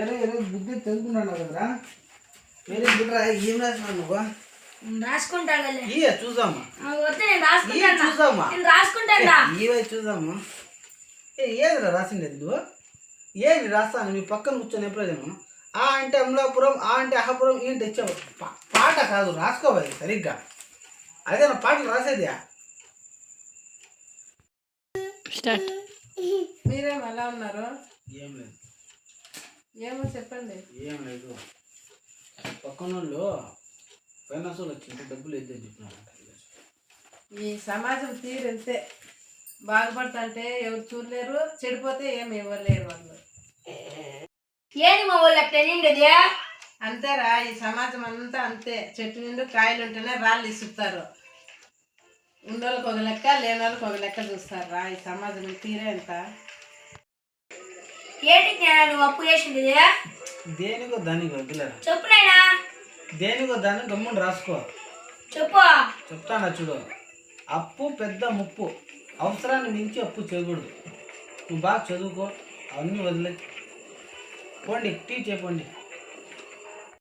ఏదో బుద్ధి తెలుసుకున్నాను కదరా. వేరే బిడ్డరా ఏం రాసినావు నువ్వు? చూసామా చూసామా. ఏదిరా రాసిండేది నువ్వు? ఏది రాస్తాను మీ పక్కన కూర్చొని ఎప్పుడైనా ఆ అంటే అమలాపురం, ఆ అంటే అహపురం, ఈ అంటే ఇచ్చావు. పాట కాదు రాసుకోవాలి సరిగ్గా. అదే నా పాటలు రాసేది. మీరేం ఎలా ఉన్నారు? ఏం లేదు. ఏమో చెప్పండి. ఏం లేదు. పక్కన వాళ్ళు ఫైనాన్స్ వాళ్ళు వచ్చింటే డబ్బులు వేద్దని చెప్పినారంట. ఈ సమాజం తీరెళ్తే బాగుపడుతుంటే ఎవరు చూడలేరు, చెడిపోతే ఏమి ఇవ్వలేరు వాళ్ళు. ఏంటి మా వాళ్ళు అట్లా నిండది? అంతేరా, ఈ సమాజం అంతా అంతే. చెట్టు నిండు కాయలు ఉంటేనే రాళ్ళు ఇసుతారు. ఉన్నోళ్ళకి ఒక లెక్క, లేనోళ్ళకి ఒక లెక్క చూస్తారు రా. ఈ సమాజం తీరే ఎంత. ఏంటి నువ్వు అప్పు చేసింది? దేనికో దానికి వద్దులేరా. చెప్పు నాయనా. దేనికో దాన్ని గమ్మున రాసుకో. చెప్పు. చెప్తానా చూడు. అప్పు పెద్ద ముప్పు, అవసరాన్ని మించి అప్పు చేయకూడదు. నువ్వు బాగా చదువుకో, అవన్నీ వదిలే. పోండి టీ చెప్పండి.